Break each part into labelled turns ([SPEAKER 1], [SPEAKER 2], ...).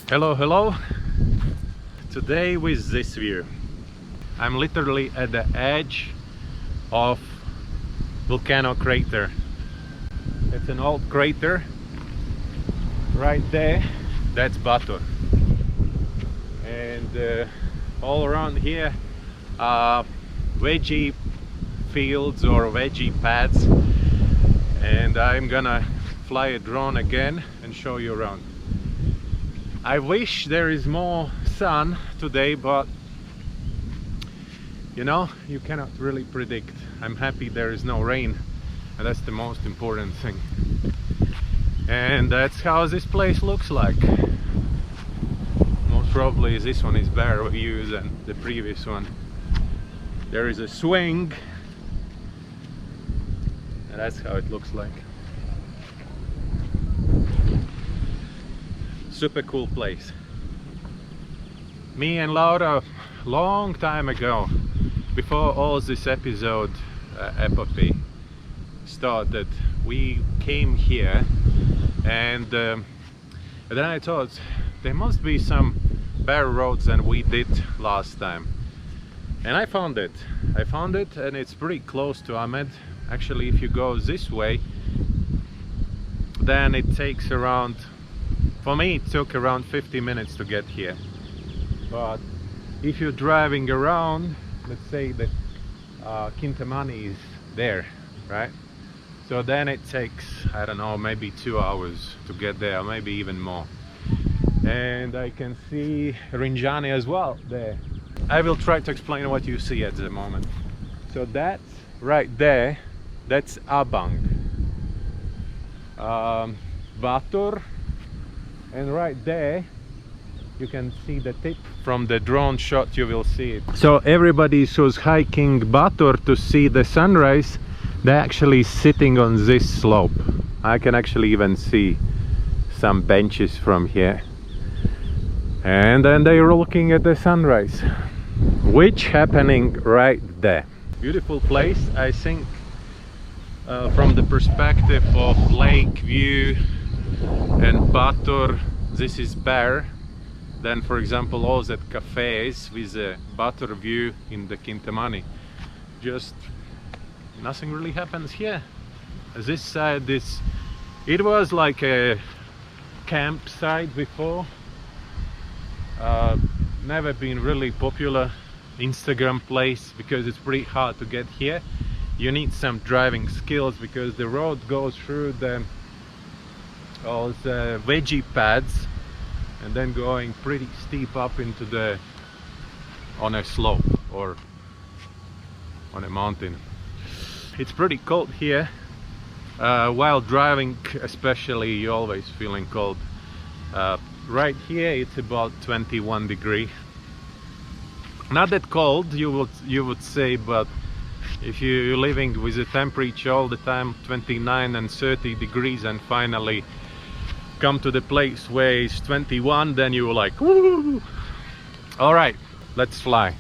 [SPEAKER 1] Hello. Today with this view. I'm literally at the edge of volcano crater. It's an old crater right there. That's Batur. And all around here are veggie fields or veggie pads, and I'm gonna fly a drone again and show you around. I wish there is more sun today, but you know, you cannot really predict. I'm happy there is no rain, and that's the most important thing. And that's how this place looks like. Most probably this one is better view than the previous one. There is a swing, and that's how it looks like. Super cool place. Me and Laura, long time ago, before all this episode epopee started, we came here, and then I thought there must be some better roads than we did last time, and I found it, and it's pretty close to Amed. Actually, if you go this way, then it takes around, for me it took around 50 minutes to get here. But if you're driving around, let's say that Kintamani is there, right? So then it takes, I don't know, maybe 2 hours to get there, maybe even more. And I can see Rinjani as well there. I will try to explain what you see at the moment. So that's right there, that's Abang, Batur, and right there you can see the tip. From the drone shot you will see it. So everybody who's hiking Batur to see the sunrise, they're actually sitting on this slope. I can actually even see some benches from here, and then they're looking at the sunrise, which happening right there. Beautiful place, I think. From the perspective of lake view and Batur, this is better than, for example, all that cafes with a Batur view in the Kintamani. Just nothing really happens here. This side, it was like a campsite before. Never been really popular Instagram place because it's pretty hard to get here. You need some driving skills because the road goes through all the veggie pads and then going pretty steep up into on a slope or on a mountain. It's pretty cold here. While driving especially, you're always feeling cold. Right here it's about 21 degrees. Not that cold, you would say, but if you're living with a temperature all the time 29 and 30 degrees and finally come to the place where it's 21, then you're like, woo! All right, let's fly.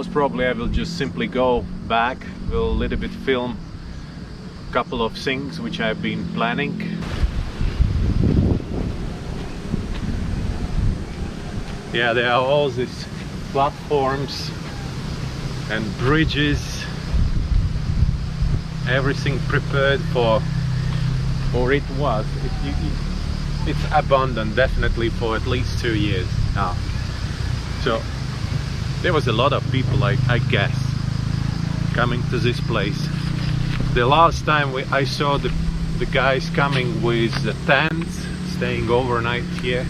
[SPEAKER 1] most probably I will just simply go back, will a little bit film a couple of things which I've been planning. Yeah, there are all these platforms and bridges, everything prepared for, or it was, it's abandoned definitely for at least 2 years now. So there was a lot of people, I guess, coming to this place. The last time I saw the guys coming with the tents, staying overnight here.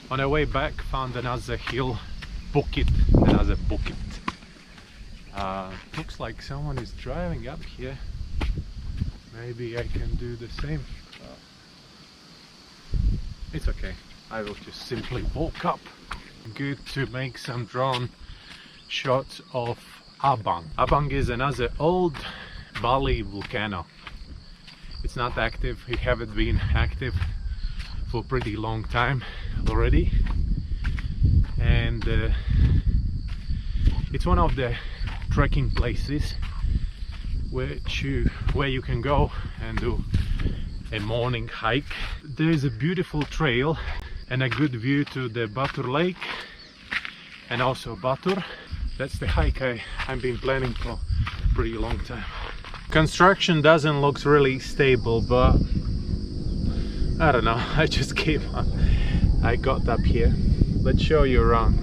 [SPEAKER 1] On our way back, found another hill, another bucket. Looks like someone is driving up here. Maybe I can do the same. It's okay, I will just simply walk up. Good to make some drone shots of Abang. Abang is another old Bali volcano. It's not active, it haven't been active for a pretty long time already, and it's one of the trekking places where you can go and do a morning hike. There is a beautiful trail and a good view to the Batur lake and also Batur. That's the hike I've been planning for a pretty long time. Construction doesn't look really stable, but I don't know, I just came up, I got up here. Let's show you around.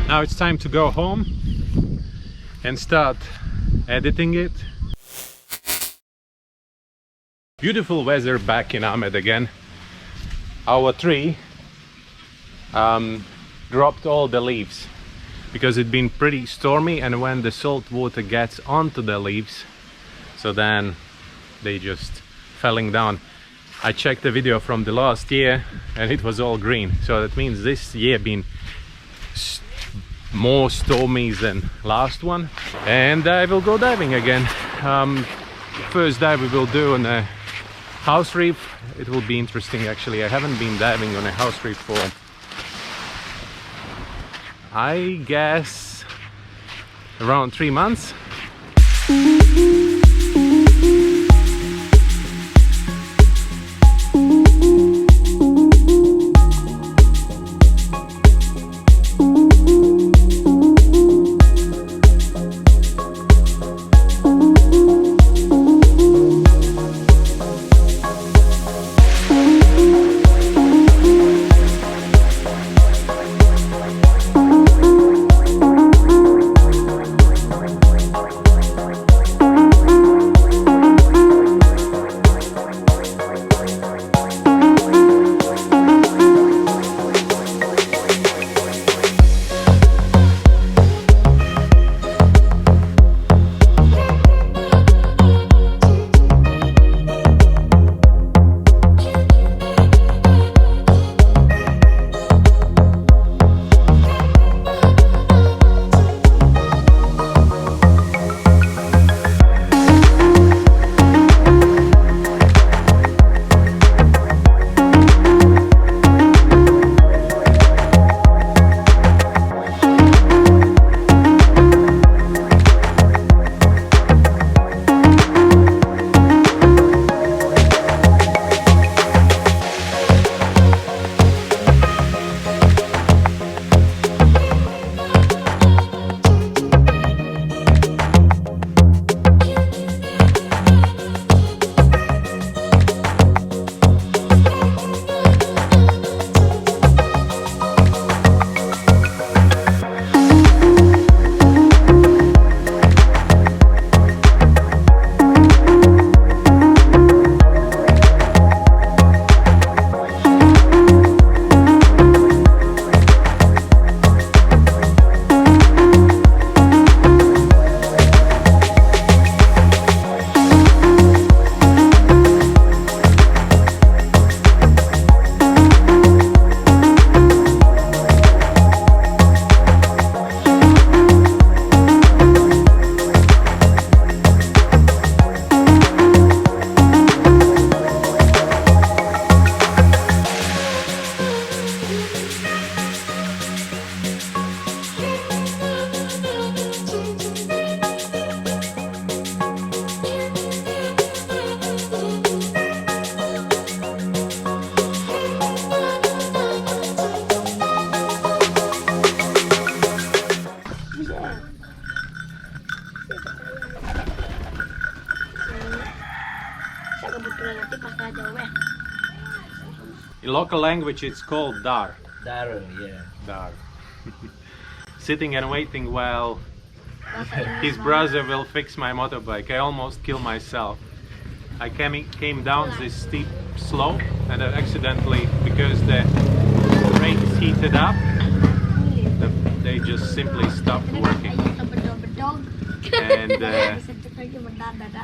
[SPEAKER 1] Now it's time to go home and start editing it. Beautiful weather back in Amed again. Our tree dropped all the leaves because it's been pretty stormy, and when the salt water gets onto the leaves, so then they just falling down. I checked the video from the last year and it was all green, so that means this year been more stormy than last one. And I will go diving again. First dive we will do on a house reef. It will be interesting actually. I haven't been diving on a house reef for, I guess, around 3 months. In local language it's called dar.
[SPEAKER 2] Darren, yeah.
[SPEAKER 1] Dar. Sitting and waiting while his brother will fix my motorbike. I almost killed myself. I came down this steep slope and accidentally, because the brakes heated up, they just simply stopped working. And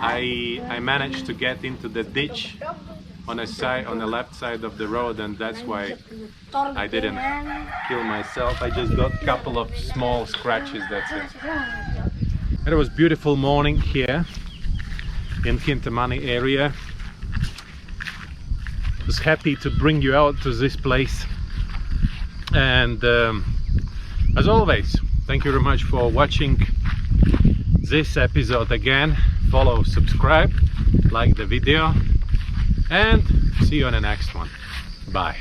[SPEAKER 1] I managed to get into the ditch on the left side of the road, and that's why I didn't kill myself. I just got a couple of small scratches, that's it. It was a beautiful morning here in Kintamani area. I was happy to bring you out to this place, and as always, thank you very much for watching this episode again. Follow, subscribe, like the video, and see you on the next one. Bye.